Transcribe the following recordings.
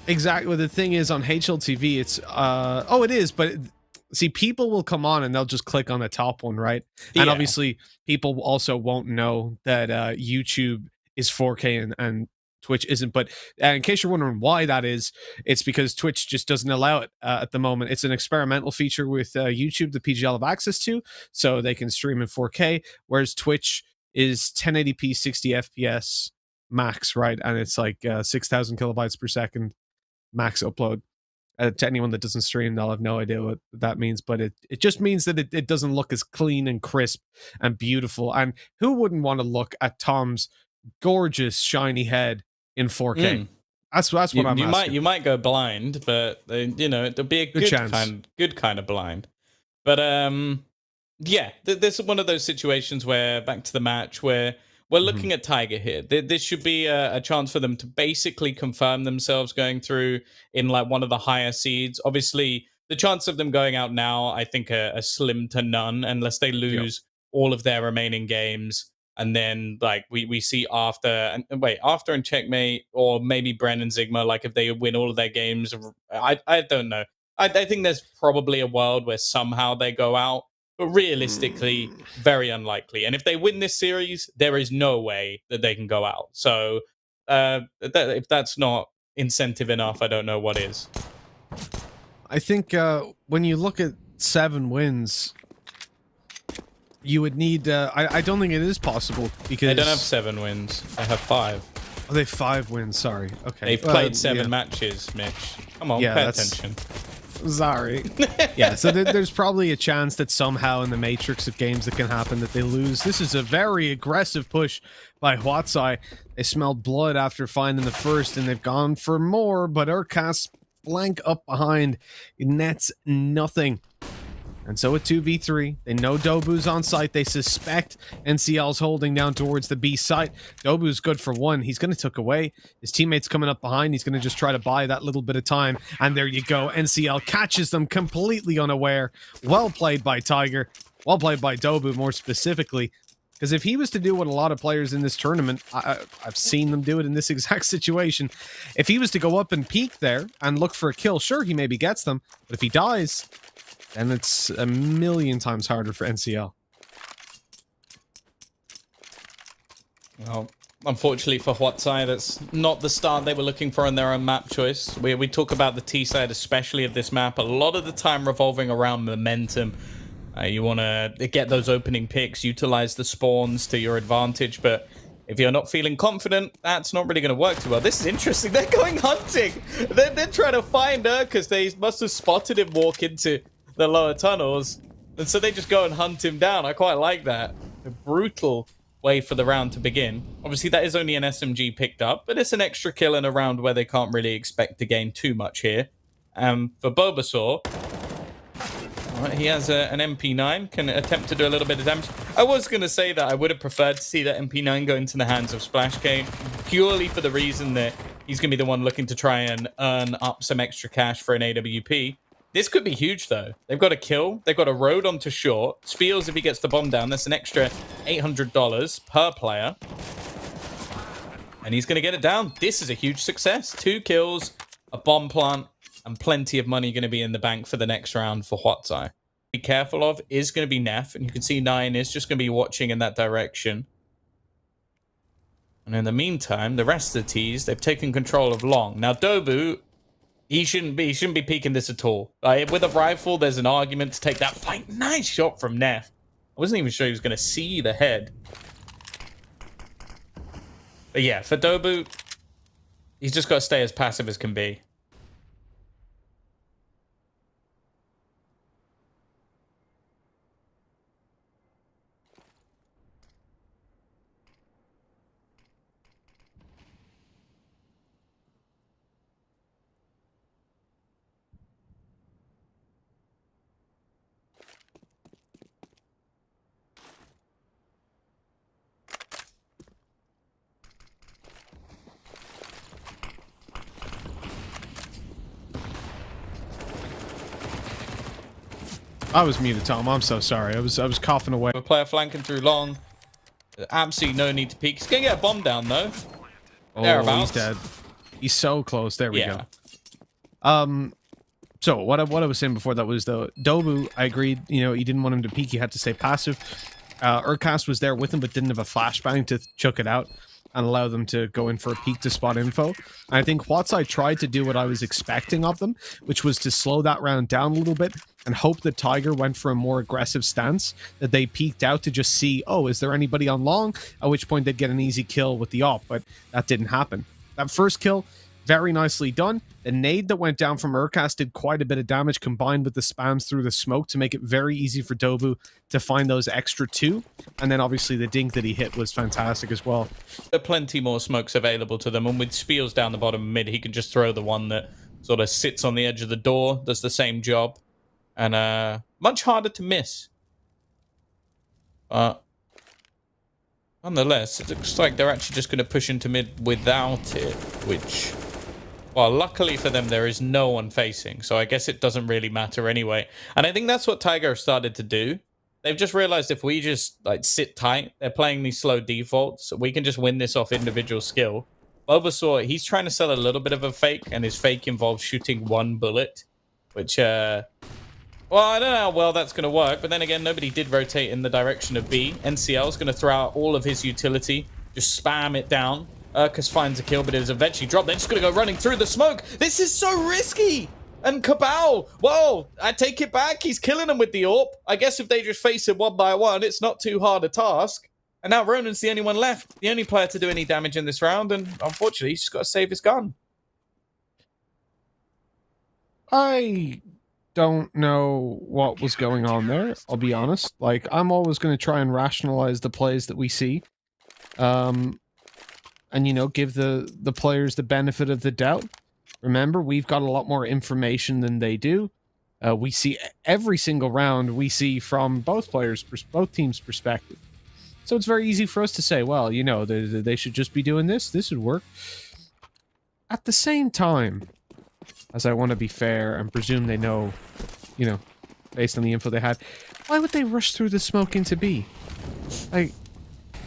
exactly. Well, the thing is on HLTV, it's oh, it is, but see, people will come on and they'll just click on the top one, right? And Yeah. obviously, people also won't know that YouTube is 4K and Twitch isn't. But in case you're wondering why that is, it's because Twitch just doesn't allow it at the moment. It's an experimental feature with YouTube that PGL have access to, so they can stream in 4K, whereas Twitch is 1080p 60 FPS max, right? And it's like 6,000 kilobytes per second max upload. To anyone that doesn't stream, they'll have no idea what that means, but it just means that it doesn't look as clean and crisp and beautiful. And who wouldn't want to look at Tom's gorgeous shiny head in 4K? Mm. That's what I'm asking. You might go blind, but you know, it'll be a good kind of blind. But yeah, there's one of those situations where, back to the match, where we're looking at Tiger here. This should be a chance for them to basically confirm themselves going through in like one of the higher seeds. Obviously, the chance of them going out now, I think, are slim to none unless they lose all of their remaining games. And then like we see after and checkmate, or maybe Bren and Sigma, like if they win all of their games, I don't know. I think there's probably a world where somehow they go out, but realistically, very unlikely. And if they win this series, there is no way that they can go out. So if that's not incentive enough, I don't know what is. I think when you look at 7 wins, you would need. I don't think it is possible because they don't have 7 wins. They have 5. Oh, they have 5 wins. Sorry. Okay. They've played 7 matches, Mitch. Come on, pay attention. Sorry. Yeah, so there's probably a chance that somehow in the matrix of games that can happen that they lose. This is a very aggressive push by ZAI. They smelled blood after finding the first, and they've gone for more, but Urkast blank up behind. Nets nothing. And so at 2v3, they know Dobu's on site. They suspect NCL's holding down towards the B site. Dobu's good for 1. He's going to tuck away. His teammate's coming up behind. He's going to just try to buy that little bit of time. And there you go. NCL catches them completely unaware. Well played by Tiger. Well played by Dobu, more specifically. Because if he was to do what a lot of players in this tournament, I've seen them do it in this exact situation. If he was to go up and peek there and look for a kill, sure, he maybe gets them. But if he dies, and it's a million times harder for NCL. Well, unfortunately for ZAI, that's not the start they were looking for in their own map choice. We talk about the T side, especially of this map, a lot of the time revolving around momentum. You want to get those opening picks, utilize the spawns to your advantage, but if you're not feeling confident, that's not really going to work too well. This is interesting. They're going hunting. They're trying to find her because they must have spotted him walk into the lower tunnels, and so they just go and hunt him down. I quite like that. A brutal way for the round to begin. Obviously, that is only an SMG picked up, but it's an extra kill in a round where they can't really expect to gain too much here. For Bulbasaur, he has an MP9, can attempt to do a little bit of damage. I was going to say that I would have preferred to see that MP9 go into the hands of Splash K, purely for the reason that he's going to be the one looking to try and earn up some extra cash for an AWP. This could be huge, though. They've got a kill. They've got a road onto short. Spiels, if he gets the bomb down, that's an extra $800 per player. And he's going to get it down. This is a huge success. 2 kills, a bomb plant, and plenty of money going to be in the bank for the next round for ZAI. Be careful of is going to be Neff, and you can see 9 is just going to be watching in that direction. And in the meantime, the rest of the T's, they've taken control of long. Now, Dobu, he shouldn't be peeking this at all. With a rifle, there's an argument to take that fight. Nice shot from Neff. I wasn't even sure he was going to see the head. But yeah, for Dobu, he's just got to stay as passive as can be. I was muted, Tom. I'm so sorry. I was coughing away. A player flanking through long. Absolutely no need to peek. He's going to get a bomb down, though. Oh, he's dead. He's so close. There we go. So what I was saying before that was, though, Dobu, I agreed, you know, he didn't want him to peek, he had to stay passive. Urcast was there with him, but didn't have a flashbang to chuck it out and allow them to go in for a peek to spot info. And I think HUAT tried to do what I was expecting of them, which was to slow that round down a little bit and hope that Tiger went for a more aggressive stance, that they peeked out to just see, oh, is there anybody on long? At which point they'd get an easy kill with the op, but that didn't happen. That first kill, very nicely done. The nade that went down from Urcast did quite a bit of damage, combined with the spams through the smoke to make it very easy for Dobu to find those extra 2. And then obviously the dink that he hit was fantastic as well. There are plenty more smokes available to them, and with Spiels down the bottom mid, he can just throw the one that sort of sits on the edge of the door, does the same job, and much harder to miss. Nonetheless, it looks like they're actually just going to push into mid without it, which... Well, luckily for them, there is no one facing, so I guess it doesn't really matter anyway. And I think that's what Tiger have started to do. They've just realized if we just like sit tight, they're playing these slow defaults, we can just win this off individual skill. Bulbasaur, he's trying to sell a little bit of a fake, and his fake involves shooting 1 bullet, which, well, I don't know how well that's going to work, but then again, nobody did rotate in the direction of B. NCL is going to throw out all of his utility, just spam it down. Urcast finds a kill, but it is eventually dropped. They're just going to go running through the smoke. This is so risky. And Cabal, whoa, I take it back. He's killing them with the AWP. I guess if they just face it one by one, it's not too hard a task. And now Ronan's the only one left, the only player to do any damage in this round. And unfortunately, he's just got to save his gun. I don't know what was going on there, I'll be honest. Like, I'm always going to try and rationalize the plays that we see. And, you know, give the players the benefit of the doubt. Remember, we've got a lot more information than they do. We see every single round we see from both teams' perspective. So it's very easy for us to say, well, you know, they should just be doing this. This would work. At the same time, as I want to be fair and presume they know, you know, based on the info they had, why would they rush through the smoke into B? Like...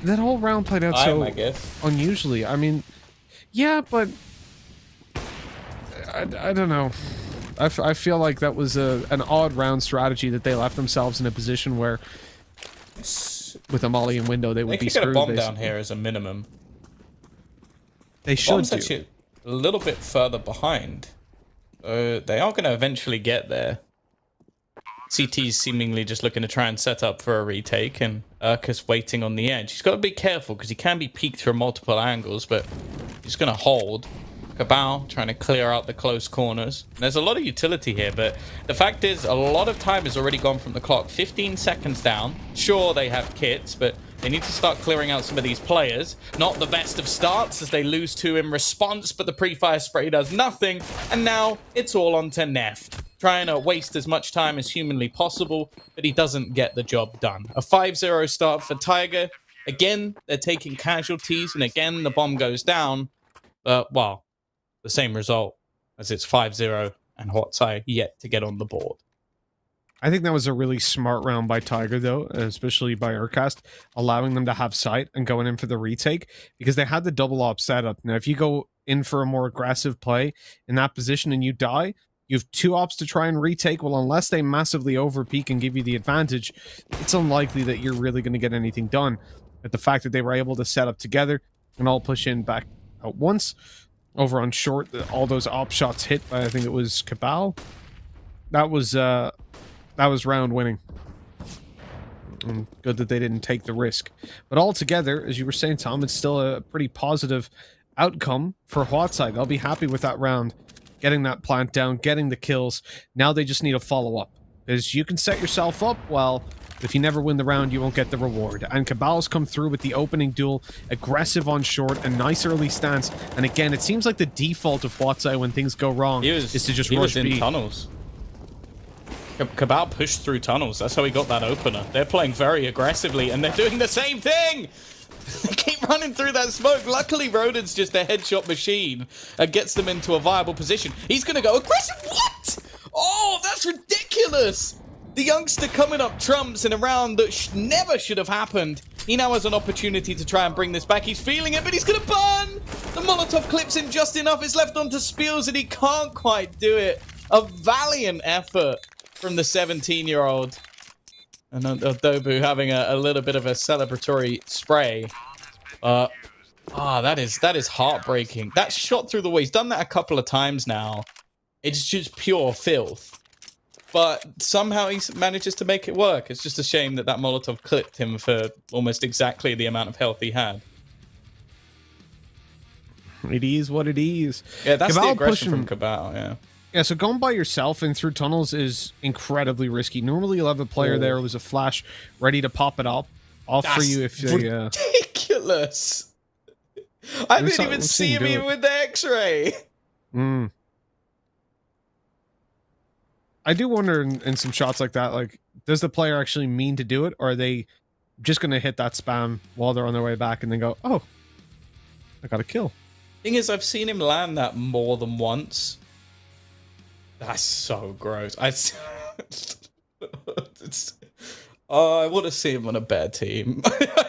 That whole round played out so unusually. I mean, yeah, but I don't know. I feel like that was an odd round strategy that they left themselves in a position where, with a molly and window, they would be screwed. They could get a bomb down here as a minimum. They should Bomb's actually a little bit further behind. They are going to eventually get there. CT's seemingly just looking to try and set up for a retake, and Urcast waiting on the edge. He's got to be careful because he can be peeked from multiple angles, but he's going to hold. Cabal trying to clear out the close corners. There's a lot of utility here, but the fact is a lot of time has already gone from the clock. 15 seconds down. Sure, they have kits, but they need to start clearing out some of these players. Not the best of starts as they lose 2 in response, but the pre-fire spray does nothing. And now it's all on to Neff, trying to waste as much time as humanly possible, but he doesn't get the job done. A 5-0 start for Tiger. Again, they're taking casualties, and again, the bomb goes down. Well, the same result as it's 5-0, and HUAT yet to get on the board. I think that was a really smart round by Tiger, though, especially by Urcast, allowing them to have sight and going in for the retake, because they had the double op setup. Now, if you go in for a more aggressive play in that position and you die, you have 2 ops to try and retake. Well, unless they massively overpeak and give you the advantage, it's unlikely that you're really going to get anything done. But the fact that they were able to set up together and all push in back at once, over on short, all those op shots hit by, I think it was Cabal. That was round winning. And good that they didn't take the risk. But altogether, as you were saying, Tom, it's still a pretty positive outcome for HUAT. They'll be happy with that round. Getting that plant down, getting the kills. Now they just need a follow-up. Because you can set yourself up, well, if you never win the round, you won't get the reward. And Cabal's come through with the opening duel, aggressive on short, a nice early stance. And again, it seems like the default of HUAT when things go wrong is to just rush B. He was in tunnels. Cabal pushed through tunnels. That's how he got that opener. They're playing very aggressively, and they're doing the same thing! They keep running through that smoke. Luckily, Rodin's just a headshot machine and gets them into a viable position. He's going to go aggressive. What? Oh, that's ridiculous. The youngster coming up trumps in a round that never should have happened. He now has an opportunity to try and bring this back. He's feeling it, but he's going to burn. The Molotov clips him just enough. It's left onto Spiels, and he can't quite do it. A valiant effort from the 17-year-old. And Dobu having a little bit of a celebratory spray. That is heartbreaking. That shot through the wall. He's done that a couple of times now. It's just pure filth. But somehow he manages to make it work. It's just a shame that Molotov clipped him for almost exactly the amount of health he had. It is what it is. Yeah, that's the aggression from Cabal, yeah. Yeah, so going by yourself and through tunnels is incredibly risky. Normally you'll have a player there with a flash ready to pop it up off for you if they... ridiculous! I didn't even see him even with the X-ray! I do wonder in some shots like that, like, does the player actually mean to do it, or are they just going to hit that spam while they're on their way back and then go, oh, I got a kill? Thing is, I've seen him land that more than once. That's so gross. I want to see him on a better team.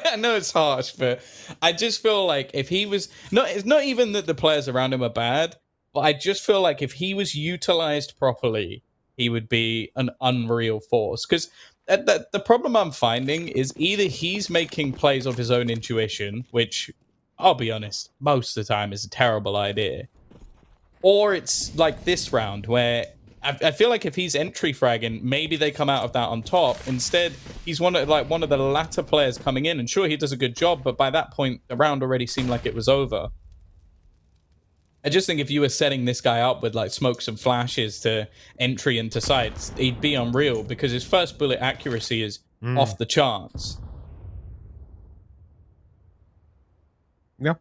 I know it's harsh, but I just feel like if he was... it's not even that the players around him are bad, but I just feel like if he was utilized properly, he would be an unreal force. Because the problem I'm finding is either he's making plays of his own intuition, which, I'll be honest, most of the time is a terrible idea. Or it's like this round, where I feel like if he's entry fragging, maybe they come out of that on top. Instead, he's one of the latter players coming in. And sure, he does a good job, but by that point, the round already seemed like it was over. I just think if you were setting this guy up with like smokes and flashes to entry into sights, he'd be unreal because his first bullet accuracy is off the charts. Yeah,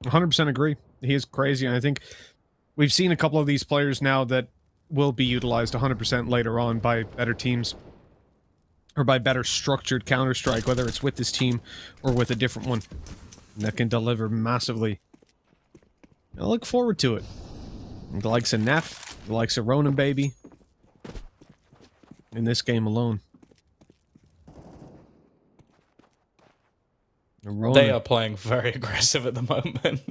100% agree. He is crazy. And I think we've seen a couple of these players now that will be utilized 100% later on by better teams or by better structured Counter-Strike, whether it's with this team or with a different one, that can deliver massively. I look forward to it. The likes of Neff, the likes of Ronan, baby. In this game alone. They are playing very aggressive at the moment.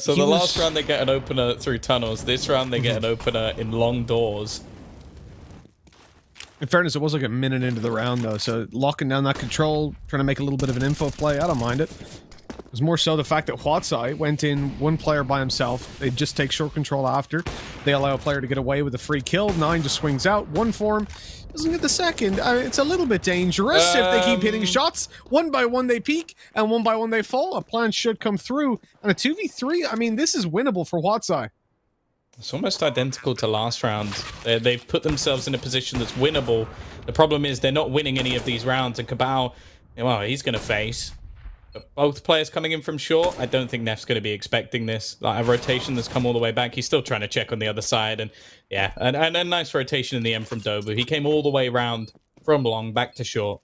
So the last round they get an opener through tunnels. This round they get an opener in long doors. In fairness, it was like a minute into the round, though, so locking down that control, trying to make a little bit of an info play, I don't mind it. It was more so the fact that HUAT went in one player by himself. They just take short control after. They allow a player to get away with a free kill. 9 just swings out. One for him. Doesn't get the second. It's a little bit dangerous if they keep hitting shots. One by one they peak, and one by one they fall. A plan should come through. And a 2v3, I mean, this is winnable for HUAT. It's almost identical to last round. They've put themselves in a position that's winnable. The problem is they're not winning any of these rounds, and Cabal, well, he's going to face both players coming in from short. I don't think Neff's going to be expecting this. Like a rotation that's come all the way back. He's still trying to check on the other side. And yeah, and a nice rotation in the end from Dobu. He came all the way around from long back to short.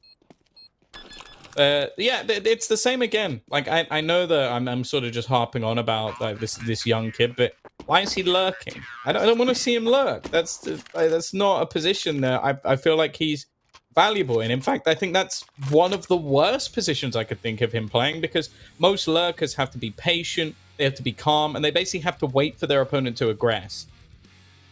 Yeah, it's the same again. Like I know that I'm sort of just harping on about like this young kid, but why is he lurking? I don't want to see him lurk. That's not a position that I feel like he's valuable in. In fact, I think that's one of the worst positions I could think of him playing, because most lurkers have to be patient, they have to be calm, and they basically have to wait for their opponent to aggress.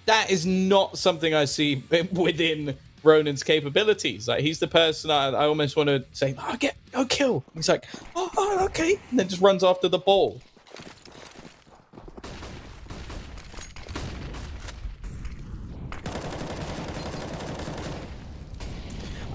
That is not something I see within Ronan's capabilities. Like, he's the person I almost want to say, oh, go kill. He's like, oh, okay, and then just runs after the ball.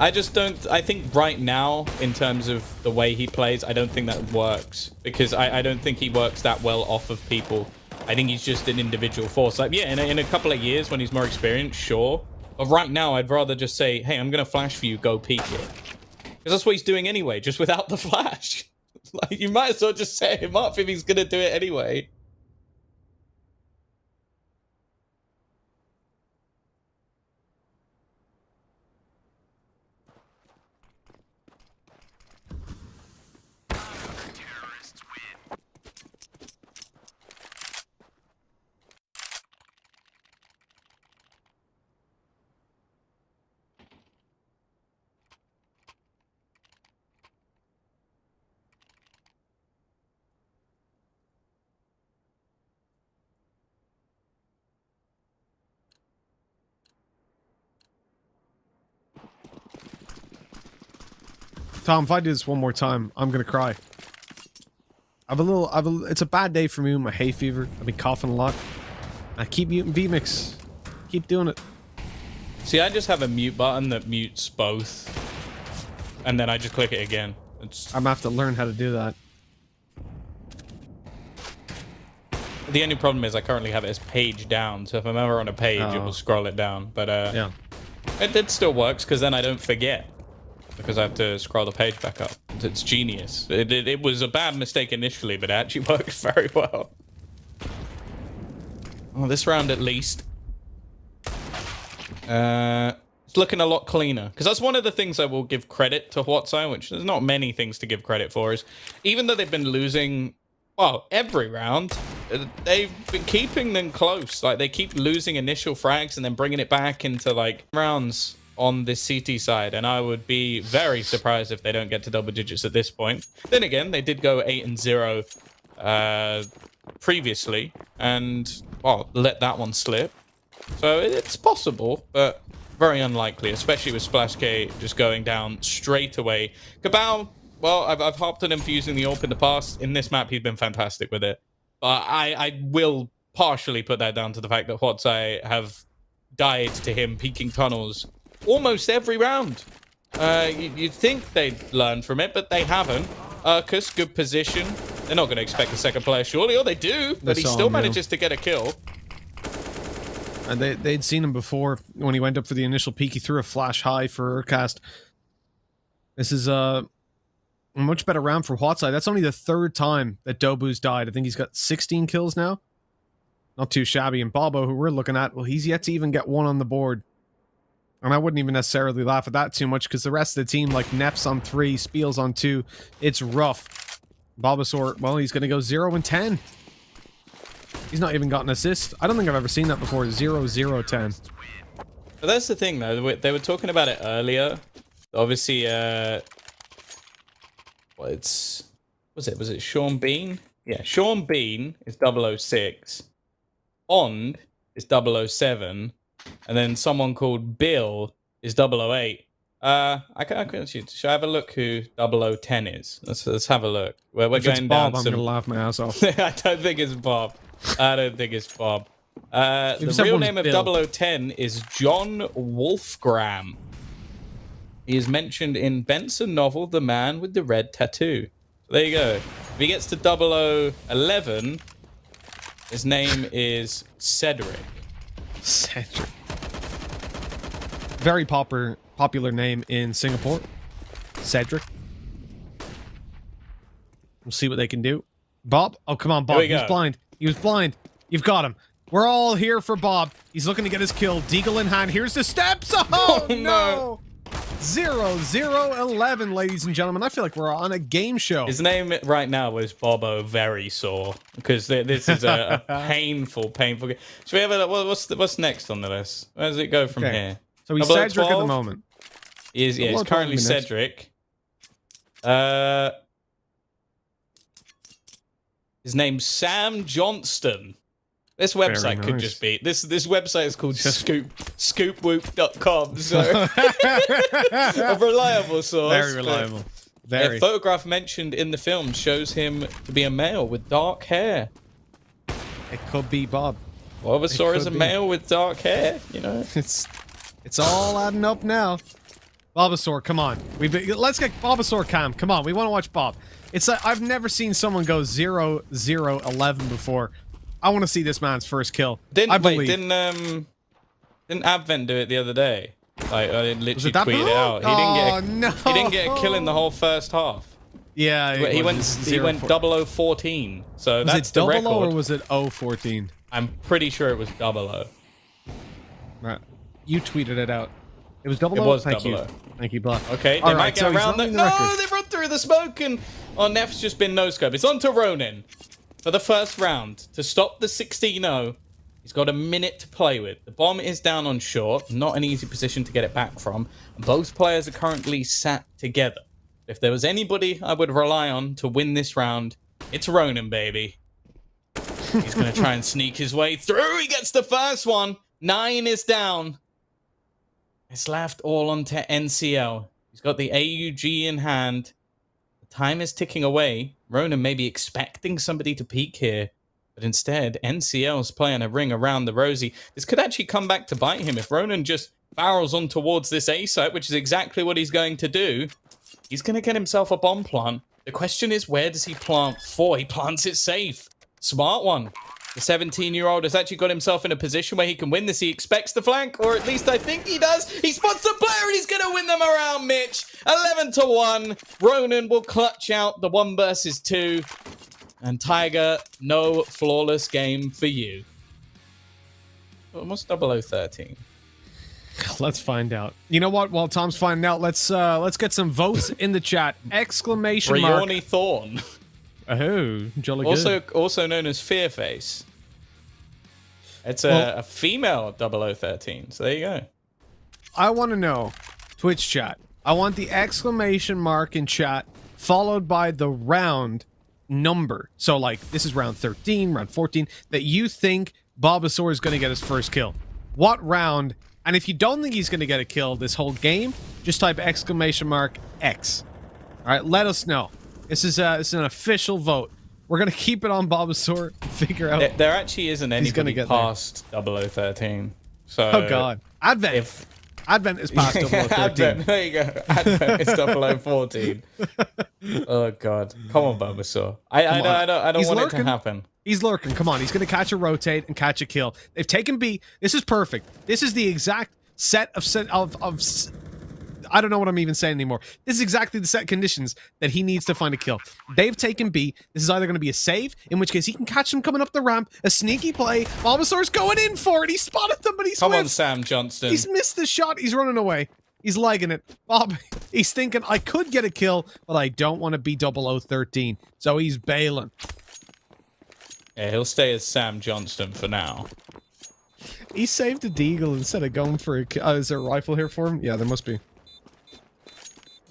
I just don't... I think right now, in terms of the way he plays, I don't think that works. Because I don't think he works that well off of people. I think he's just an individual force. Like, yeah, in a couple of years when he's more experienced, sure. But right now, I'd rather just say, hey, I'm going to flash for you, go peek it. Because that's what he's doing anyway, just without the flash. Like, you might as well just set him up if he's going to do it anyway. Tom, if I do this one more time, I'm gonna cry. It's a bad day for me with my hay fever. I've been coughing a lot. I keep muting vmix. Keep doing it. See, I just have a mute button that mutes both, and then I just click it again. I'm gonna have to learn how to do that. The only problem is I currently have it as page down, so if I'm ever on a page, it will scroll it down. But yeah, it still works because then I don't forget, because I have to scroll the page back up. It's genius. It was a bad mistake initially, but it actually worked very well. Oh, this round at least. It's looking a lot cleaner, because that's one of the things I will give credit to HUAT, which there's not many things to give credit for, is even though they've been losing, well, every round, they've been keeping them close. Like, they keep losing initial frags and then bringing it back into, like, rounds on this CT side, and I would be very surprised if they don't get to double digits at this point. Then again, they did go 8-0 previously, and, well, let that one slip. So it's possible, but very unlikely, especially with Splash K just going down straight away. Cabal, well, I've harped on him for using the AWP in the past. In this map, he's been fantastic with it. But I will partially put that down to the fact that HUAT have died to him peeking tunnels almost every round. You'd think they'd learn from it, but they haven't. Urkus, good position. They're not going to expect the second player, surely. Or they do, but he still manages to get a kill. And they'd seen him before when he went up for the initial peek. He threw a flash high for Urcast. This is a much better round for HUAT. That's only the third time that Dobu's died. I think he's got 16 kills now. Not too shabby. And Bobo, who we're looking at, well, he's yet to even get one on the board. And I wouldn't even necessarily laugh at that too much, because the rest of the team, like Nef's on 3, Spiel's on 2, it's rough. Bulbasaur, well, he's going to go 0-10. He's not even got an assist. I don't think I've ever seen that before. 0-0-10. But that's the thing, though. They were talking about it earlier. Obviously, was it Sean Bean? Yeah, Sean Bean is 006. Ond is 007. And then someone called Bill is 008. Should I have a look who 0010 is? Let's have a look. We're going Bob, down. I'm gonna laugh my ass off. I don't think it's Bob. I don't think it's Bob. The real name of Bill. 0010 is John Wolfgram. He is mentioned in Benson novel The Man with the Red Tattoo. So there you go. If he gets to 0011, his name is Cedric. Cedric. Very popular name in Singapore. Cedric. We'll see what they can do. Bob? Oh, come on, Bob. He's blind. He was blind. You've got him. We're all here for Bob. He's looking to get his kill. Deagle in hand. Here's the steps. Oh, no. 0-0-11, ladies and gentlemen. I feel like we're on a game show. His name right now is Bobo Very Sore, because this is a painful game. Should we have a what's next on the list? Where does it go from here? So he's Cedric at the moment. He's currently Cedric. His name's Sam Johnston. This website could just be this website is called scoopwhoop.com, so a reliable source. Very reliable. Very. A photograph mentioned in the film shows him to be a male with dark hair. It could be Bob. Bulbasaur is a male with dark hair, you know. It's all adding up now. Bulbasaur, come on. Let's get Bulbasaur cam. Come on, we want to watch Bob. It's I've never seen someone go 0-0-11 before. I want to see this man's first kill. Didn't Advent do it the other day? Like, I literally tweeted it out. He didn't get a kill in the whole first half. Yeah, he went 0014. So that's the record. Was it 00 or was it 014? I'm pretty sure it was 00. Right. You tweeted it out. It was 00? It was Thank 00. You. Thank you, Block. Okay, they might get around that. No, they run through the smoke, and Nef's just been no-scope. It's on to Ronin for the first round to stop the 16-0. He's got a minute to play with. The bomb is down on short. Not an easy position to get it back from. Both players are currently sat together. If there was anybody I would rely on to win this round, it's Ronin, baby. He's going to try and sneak his way through. He gets the first one. 9 is down. It's left all onto NCL. He's got the AUG in hand. The time is ticking away. Ronan may be expecting somebody to peek here, but instead, NCL's playing a ring around the rosy. This could actually come back to bite him if Ronan just barrels on towards this A site, which is exactly what he's going to do. He's going to get himself a bomb plant. The question is, where does he plant for? He plants it safe. Smart one. The 17-year-old has actually got himself in a position where he can win this. He expects the flank, or at least I think he does. He spots the player, and he's going to win them around, Mitch. 11-1. Ronan will clutch out the 1 versus 2. And Tiger, no flawless game for you. Almost 0013. Let's find out. You know what? While Tom's finding out, let's get some votes in the chat. Exclamation mark. Brioni Thorn. Oh, jolly good. Also known as Fearface. It's a female 0013. So there you go. I want to know, Twitch chat. I want the exclamation mark in chat followed by the round number. So like this is round 13, round 14 that you think Bulbasaur is going to get his first kill. What round? And if you don't think he's going to get a kill this whole game, just type exclamation mark X. All right, let us know. This is an official vote. We're going to keep it on Bulbasaur and figure out. There actually isn't anybody past 0013. So oh, God. Advent. Advent is past 0013. Advent, there you go. Advent is 0014. Oh, God. Come on, Bulbasaur. I don't want it to happen. He's lurking. Come on. He's going to catch a rotate and catch a kill. They've taken B. This is perfect. This is the exact set of I don't know what I'm even saying anymore. This is exactly the set conditions that he needs to find a kill. They've taken B. This is either going to be a save, in which case he can catch him coming up the ramp, a sneaky play. Bulbasaur's going in for it. He spotted them, but he's Come on, Sam Johnston. He's missed the shot. He's running away. He's legging it. Bob, he's thinking, I could get a kill, but I don't want to be 0013. So he's bailing. Yeah, he'll stay as Sam Johnston for now. He saved a deagle instead of going for a kill. Is there a rifle here for him? Yeah, there must be.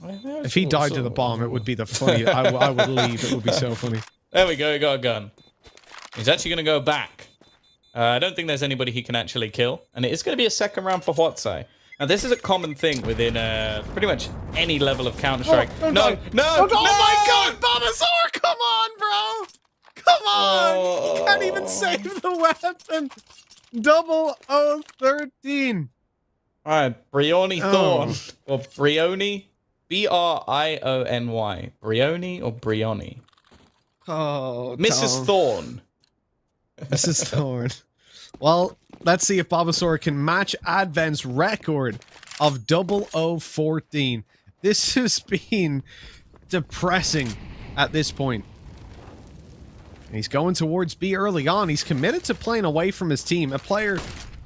If he died to the bomb, it would be the funny. I would leave. It would be so funny. There we go. He got a gun. He's actually going to go back. I don't think there's anybody he can actually kill. And it is going to be a second round for HUAT. Now, this is a common thing within pretty much any level of Counter-Strike. Oh my God, Bulbasaur! Come on, bro! Come on! You can't even save the weapon! 0013. All right, Brioni Thorn. Or Brioni. B-R-I-O-N-Y. Brioni or Brioni? Oh, Mrs. Tom. Thorn. Mrs. Thorn. Well, let's see if Bulbasaur can match Advent's record of 0014. This has been depressing at this point. He's going towards B early on. He's committed to playing away from his team. A player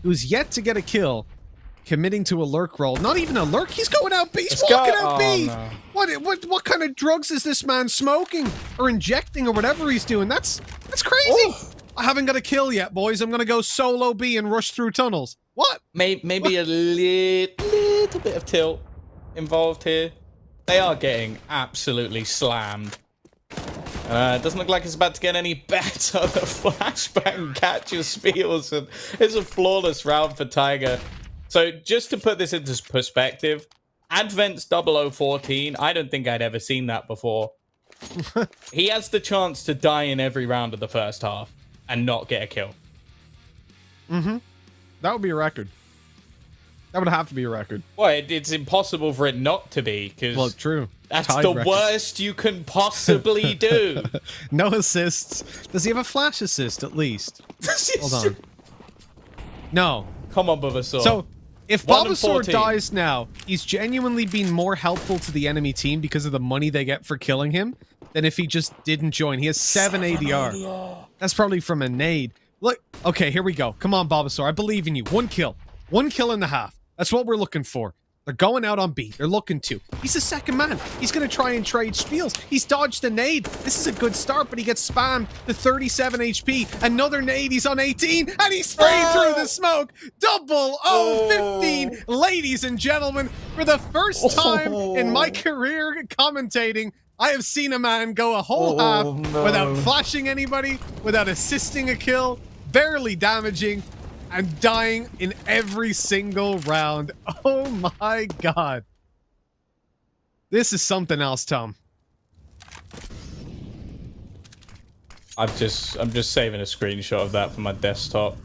who's yet to get a kill. Committing to a lurk roll. Not even a lurk. He's going out B. He's walking out B. No. What kind of drugs is this man smoking or injecting or whatever he's doing? That's crazy. Oh. I haven't got a kill yet, boys. I'm gonna go solo B and rush through tunnels. What? Maybe a little bit of tilt involved here. They are getting absolutely slammed. It doesn't look like it's about to get any better. The flashbang catches Spiels, and it's a flawless round for Tiger. So just to put this into perspective, Advent's 0014, I don't think I'd ever seen that before. He has the chance to die in every round of the first half and not get a kill. Mm-hmm. That would be a record. That would have to be a record. Well, it's impossible for it not to be, because well, true. That's the worst you can possibly do. No assists. Does he have a flash assist at least? Hold on. No. Come on, Bulbasaur. So, if Bulbasaur dies now, he's genuinely been more helpful to the enemy team because of the money they get for killing him than if he just didn't join. He has 7 ADR. That's probably from a nade. Look, okay, here we go. Come on, Bulbasaur. I believe in you. 1 kill. 1 kill and a half. That's what we're looking for. They're going out on B. They're looking to. He's the second man. He's going to try and trade spiels. He's dodged a nade. This is a good start, but he gets spammed to 37 HP. Another nade. He's on 18, and he's spraying through the smoke. 0015, ladies and gentlemen. For the first time in my career commentating, I have seen a man go a whole half without flashing anybody, without assisting a kill, barely damaging, and dying in every single round. Oh my God. This is something else, Tom. I'm just saving a screenshot of that for my desktop.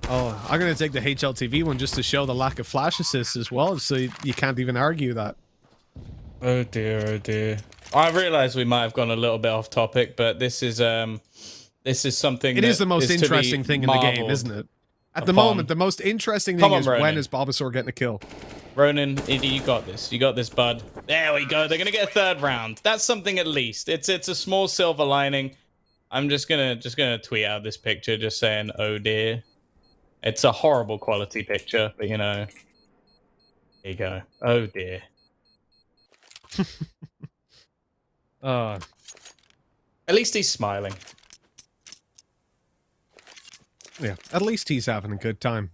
Oh, I'm gonna take the HLTV one just to show the lack of flash assists as well, so you can't even argue that. Oh dear, oh dear. I realize we might have gone a little bit off topic, but this is something. It is the most interesting thing in the game, isn't it? At the moment, the most interesting thing is when is Bulbasaur getting a kill. Ronan, you got this. You got this, bud. There we go. They're gonna get a third round. That's something at least. It's a small silver lining. I'm just gonna tweet out this picture, just saying, "Oh dear." It's a horrible quality picture, but you know. There you go. Oh dear. At least he's smiling. Yeah, at least he's having a good time.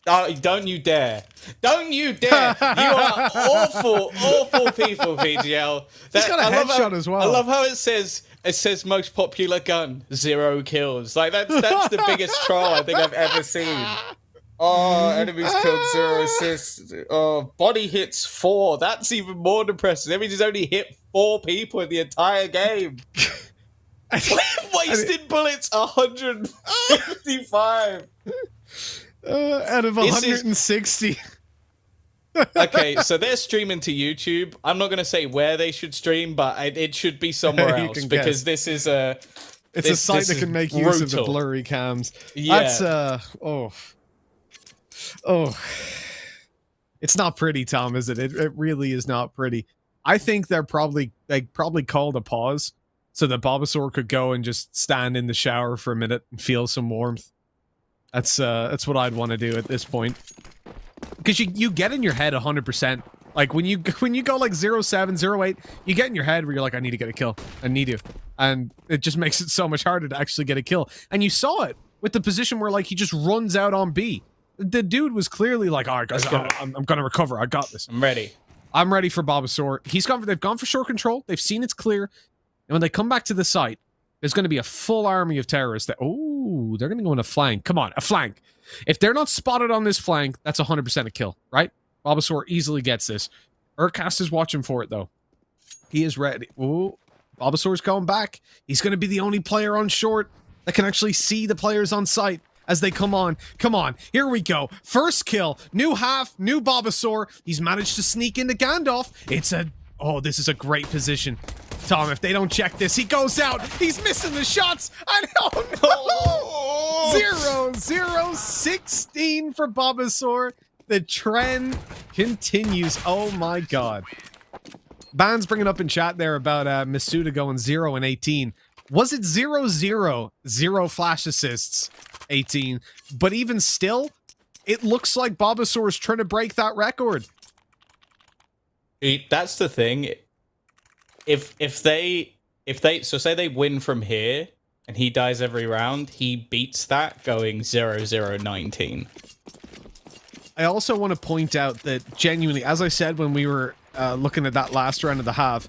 Oh, don't you dare. Don't you dare. You are awful, awful people, VGL. He's got a headshot as well. I love how it says most popular gun, 0 kills. Like, that's the biggest troll I think I've ever seen. Oh, enemies killed 0 assists. Oh, body hits 4. That's even more depressing. That means he's only hit 4 people in the entire game. Wasted bullets 155. Out of 160. Okay, so they're streaming to YouTube. I'm not going to say where they should stream, but it should be somewhere else because this is a... It's a site that can make use of the blurry cams. Yeah. That's, Oh. It's not pretty, Tom, is it? It really is not pretty. I think they probably called a pause so that Bulbasaur could go and just stand in the shower for a minute and feel some warmth. That's what I'd want to do at this point. Because you get in your head 100%. Like when you go like 07, 08, you get in your head where you're like, I need to get a kill. I need to. And it just makes it so much harder to actually get a kill. And you saw it with the position where like he just runs out on B. The dude was clearly like, all right, guys, I'm gonna recover. I got this. I'm ready. I'm ready for Bulbasaur. They've gone for short control. They've seen it's clear. And when they come back to the site, there's going to be a full army of terrorists that, oh, they're going to go in a flank. Come on, a flank. If they're not spotted on this flank, that's 100% a kill, right? Bulbasaur easily gets this. Urcast is watching for it, though. He is ready. Ooh, Bulbasaur's going back. He's going to be the only player on short that can actually see the players on site as they come on. Come on, here we go. First kill, new half, new Bulbasaur. He's managed to sneak into Gandalf. Oh, this is a great position. Tom, if they don't check this, he goes out. He's missing the shots. I don't know. 0-0-16 for Bulbasaur. The trend continues. Oh my god. Ban's bringing up in chat there about Masuda going 0 and 18. Was it 0-0, 0 flash assists, 18? But even still, it looks like Bulbasaur is trying to break that record. That's the thing. If they say they win from here and he dies every round, he beats that going 0-0-19. I also want to point out that genuinely, as I said when we were looking at that last round of the half,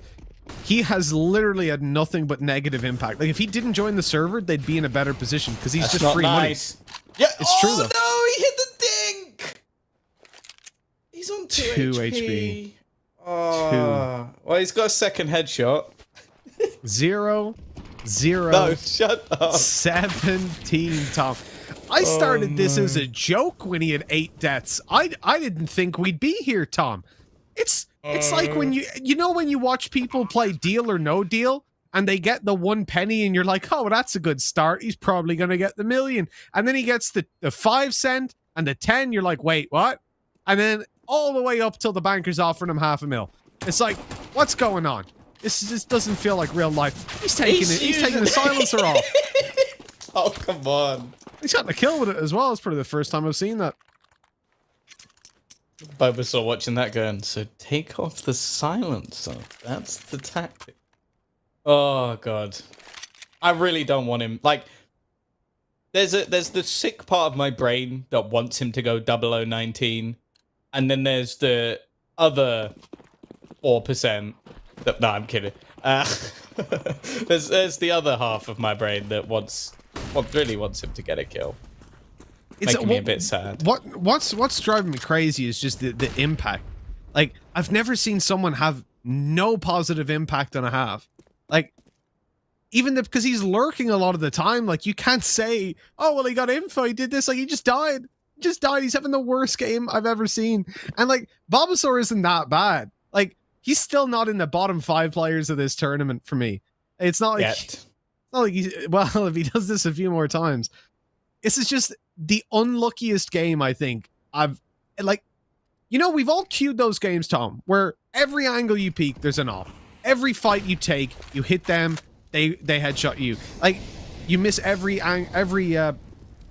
he has literally had nothing but negative impact. Like if he didn't join the server, they'd be in a better position because he's just free money. Yeah, it's true though. No, he hit the dink. He's on 2 HP. Oh, well, he's got a second headshot. 0-0. No, shut up. 17, Tom. I started this as a joke when he had 8 deaths. I didn't think we'd be here, Tom. It's like when you know when you watch people play Deal or No Deal and they get the 1 penny and you're like, oh, well, that's a good start. He's probably going to get the million. And then he gets the 5 cent and the 10. You're like, wait, what? And then all the way up till the banker's offering him $500,000. It's like, what's going on? This doesn't feel like real life. He's taking the silencer off. Oh, come on. He's gotten a kill with it as well. It's probably the first time I've seen that. Bulbasaur watching that going, so take off the silencer. That's the tactic. Oh, God. I really don't want him. Like, there's the sick part of my brain that wants him to go 0019. And then there's the other 4% that, no, I'm kidding. There's the other half of my brain that really wants him to get a kill. making me a bit sad. What's driving me crazy is just the impact. Like, I've never seen someone have no positive impact on a half. Like, even because he's lurking a lot of the time, like, you can't say, oh, well, he got info, he did this, like, he just died. Just died. He's having the worst game I've ever seen. And, like, Bulbasaur isn't that bad. Like, he's still not in the bottom 5 players of this tournament for me. It's not like... Yet. Not like he's, well, if he does this a few more times. This is just the unluckiest game, I think. I've, like, you know, we've all queued those games, Tom, where every angle you peek, there's an off. Every fight you take, you hit them, they headshot you. Like, you miss every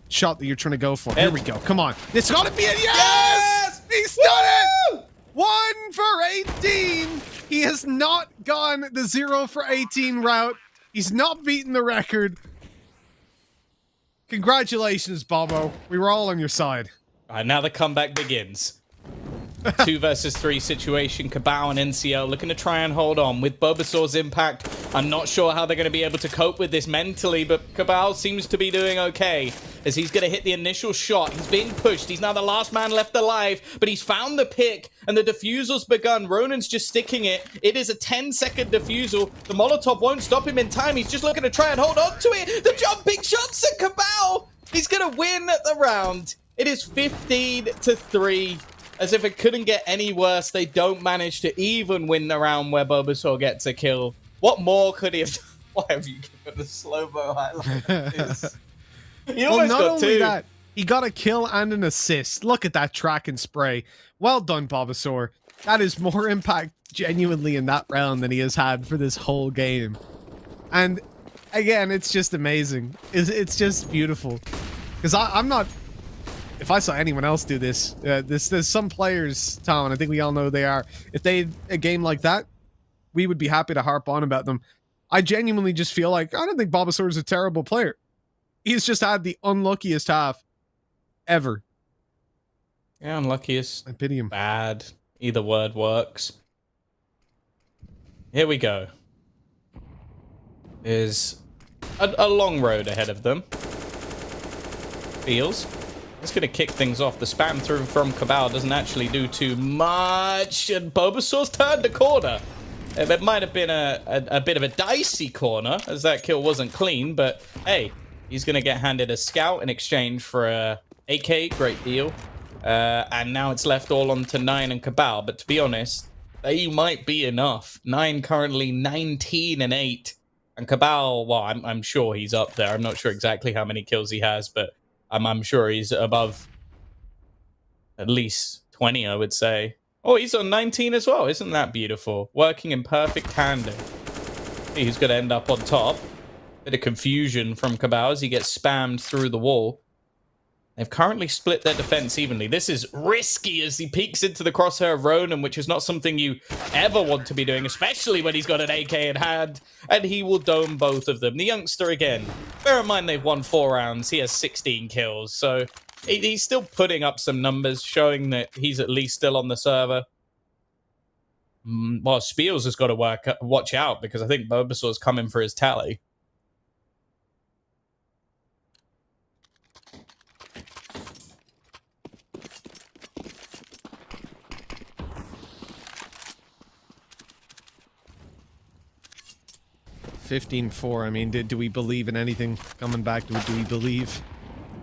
shot that you're trying to go for. Here we go. Come on. It's got to be it. Yes! He's done it! 1 for 18. He has not gone the 0 for 18 route. He's not beaten the record. Congratulations, Bobo. We were all on your side. All right, now the comeback begins. 2 versus 3 situation. Cabal and NCL looking to try and hold on. With Bulbasaur's impact, I'm not sure how they're going to be able to cope with this mentally, but Cabal seems to be doing okay as he's going to hit the initial shot. He's being pushed. He's now the last man left alive, but he's found the pick, and the diffusal's begun. Ronan's just sticking it. It is a 10-second diffusal. The Molotov won't stop him in time. He's just looking to try and hold on to it. The jumping shots at Cabal. He's going to win the round. It is 15-3. As if it couldn't get any worse, they don't manage to even win the round where Bulbasaur gets a kill. What more could he have done? Why have you given a slow-mo highlight of this? He almost not got only 2. that, he got a kill and an assist. Look at that track and spray. Well done, Bulbasaur. That is more impact genuinely in that round than he has had for this whole game. And again, it's just amazing. It's just beautiful. Because I'm not... If I saw anyone else do this, there's some players, Tom, and I think we all know they are. If they had a game like that, we would be happy to harp on about them. I genuinely just feel like, I don't think Bulbasaur is a terrible player. He's just had the unluckiest half ever. Yeah, unluckiest. I pity him. Bad. Either word works. Here we go. There's a long road ahead of them. Feels. It's going to kick things off. The spam through from Cabal doesn't actually do too much. And Bulbasaur's turned the corner. It might have been a bit of a dicey corner, as that kill wasn't clean. But, hey, he's going to get handed a scout in exchange for a AK. Great deal. And now it's left all on to 9 and Cabal. But to be honest, they might be enough. 9 currently 19 and 8. And Cabal, well, I'm sure he's up there. I'm not sure exactly how many kills he has, but... I'm sure he's above at least 20, I would say. Oh, he's on 19 as well. Isn't that beautiful? Working in perfect tandem. He's going to end up on top. Bit of confusion from Cabal as he gets spammed through the wall. They've currently split their defense evenly. This is risky as he peeks into the crosshair of Ronan, which is not something you ever want to be doing, especially when he's got an AK in hand, and he will dome both of them. The youngster again. Bear in mind they've won 4 rounds. He has 16 kills, so he's still putting up some numbers, showing that he's at least still on the server. Well, Spiels has got to watch out, because I think Bulbasaur's coming for his tally. $15-4. I mean, do we believe in anything coming back? Do we believe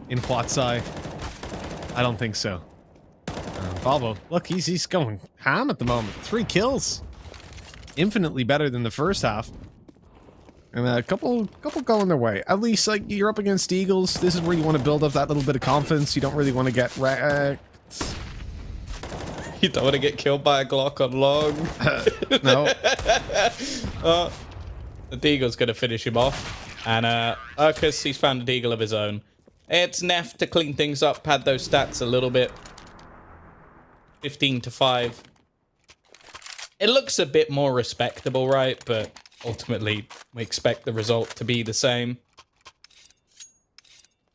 in ZAI? I don't think so. Balbo, look, he's going ham at the moment. 3 kills. Infinitely better than the first half. And a couple going their way. At least, like, you're up against Eagles. This is where you want to build up that little bit of confidence. You don't really want to get wrecked. You don't want to get killed by a Glock on long. No. The Deagle's going to finish him off. And Urkus, he's found a Deagle of his own. It's Neff to clean things up, pad those stats a little bit. 15-5. It looks a bit more respectable, right? But ultimately, we expect the result to be the same.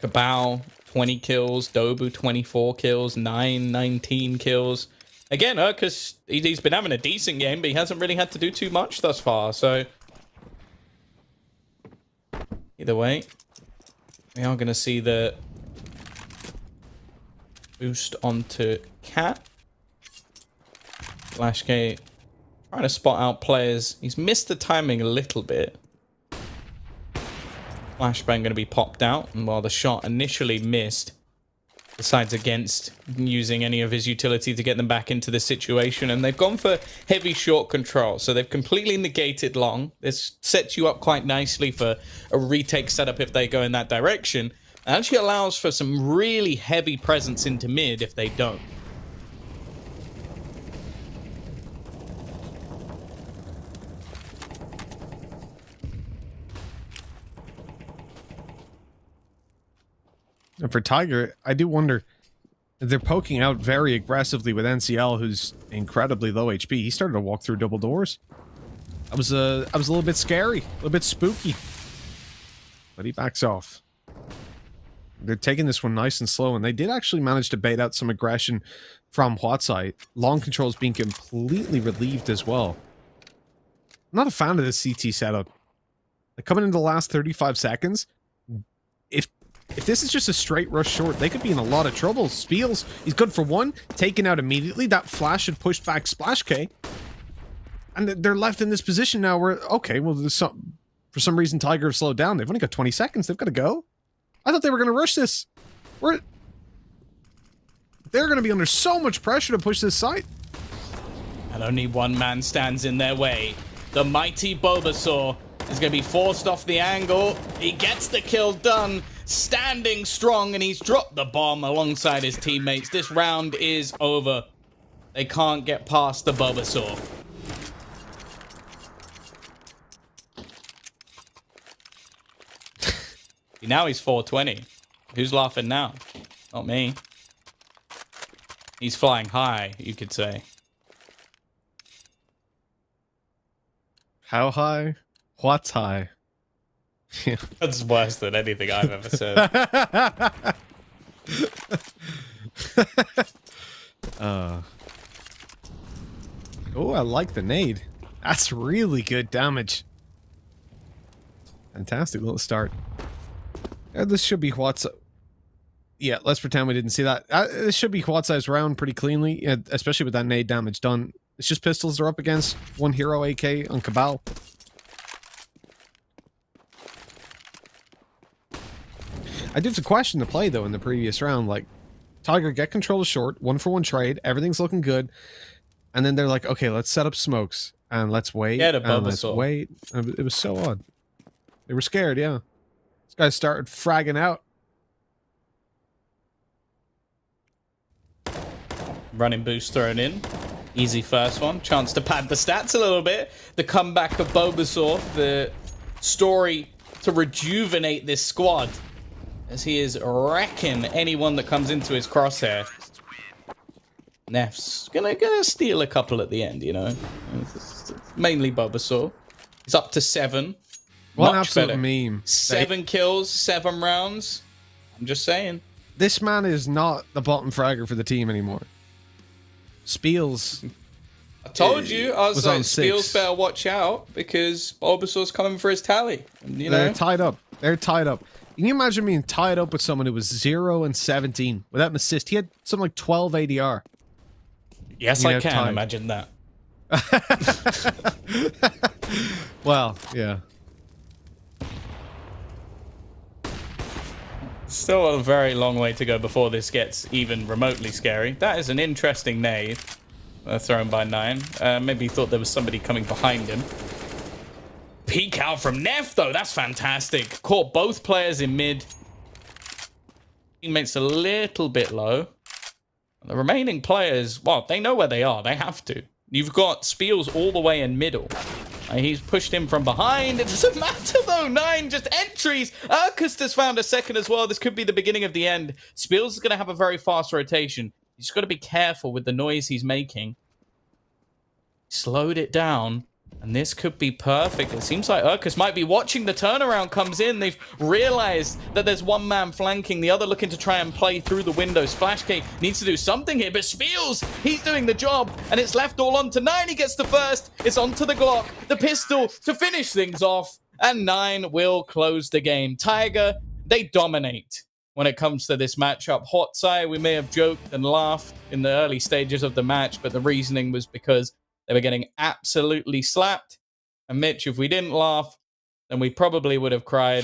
Cabal, 20 kills. Dobu, 24 kills. 19 kills. Again, Urkus, he's been having a decent game, but he hasn't really had to do too much thus far, so... Either way, we are going to see the Boost onto Cat. Flashgate trying to spot out players. He's missed the timing a little bit. Flashbang going to be popped out, and while the shot initially missed, decides against using any of his utility to get them back into the situation, and they've gone for heavy short control, so they've completely negated long. This sets you up quite nicely for a retake setup if they go in that direction. It actually allows for some really heavy presence into mid if they don't. And for Tiger, I do wonder, they're poking out very aggressively with NCL, who's incredibly low HP. He started to walk through double doors. I was a little bit scary, a little bit spooky. But he backs off. They're taking this one nice and slow, and they did actually manage to bait out some aggression from HUAT side. Long control's being completely relieved as well. I'm not a fan of this CT setup. Like, coming into the last 35 seconds, if this is just a straight rush short, they could be in a lot of trouble. Spiels, he's good for one, taken out immediately. That flash had pushed back Splash K. And they're left in this position now where, okay, well, for some reason, Tiger have slowed down. They've only got 20 seconds. They've got to go. I thought they were going to rush this. They're going to be under so much pressure to push this site. And only one man stands in their way. The mighty Bulbasaur is going to be forced off the angle. He gets the kill done, standing strong, and he's dropped the bomb alongside his teammates. This round is over. They can't get past the Bulbasaur. Now he's 420. Who's laughing now? Not me. He's flying high, you could say. How high? What's high? Yeah. That's worse than anything I've ever said. Oh, I like the nade. That's really good damage. Fantastic little start. This should be HUAT's. Yeah, let's pretend we didn't see that. This should be HUAT's round pretty cleanly, especially with that nade damage done. It's just pistols they're up against. One hero AK on Cabal. I did have to question the play, though, in the previous round. Like, Tiger get control of short, 1-for-1 trade, everything's looking good. And then they're like, okay, let's set up smokes, and let's wait, and let's wait. And it was so odd. They were scared, yeah. This guy started fragging out. Running boost thrown in. Easy first one. Chance to pad the stats a little bit. The comeback of Bulbasaur. The story to rejuvenate this squad, as he is wrecking anyone that comes into his crosshair. Neff's gonna steal a couple at the end, you know. It's mainly Bulbasaur. He's up to 7. What an absolute meme. 7 kills, 7 rounds. I'm just saying. This man is not the bottom fragger for the team anymore. Spiels. I told you. I was like, Spiels better watch out, because Bulbasaur's coming for his tally. And, you know. They're tied up. They're tied up. Can you imagine being tied up with someone who was 0 and 17 without an assist? He had something like 12 ADR. Yes, I can imagine that. Well, yeah. Still a very long way to go before this gets even remotely scary. That is an interesting nade thrown by 9. Maybe he thought there was somebody coming behind him. Peek out from Neff, though. That's fantastic. Caught both players in mid. Teammates a little bit low. The remaining players, well, they know where they are. They have to. You've got Spiels all the way in middle. He's pushed him from behind. It doesn't matter, though. 9 just entries. Urkust has found a second as well. This could be the beginning of the end. Spiels is going to have a very fast rotation. He's got to be careful with the noise he's making. Slowed it down. And this could be perfect. It seems like Urkust might be watching the turnaround comes in. They've realized that there's one man flanking, the other looking to try and play through the window. Splashcake needs to do something here, but Spiels, he's doing the job, and it's left all on to 9. He gets the first. It's onto the Glock, the pistol to finish things off, and 9 will close the game. Tiger, they dominate. when it comes to this matchup. HUAT, we may have joked and laughed in the early stages of the match, but the reasoning was because they were getting absolutely slapped. And Mitch, if we didn't laugh, then we probably would have cried.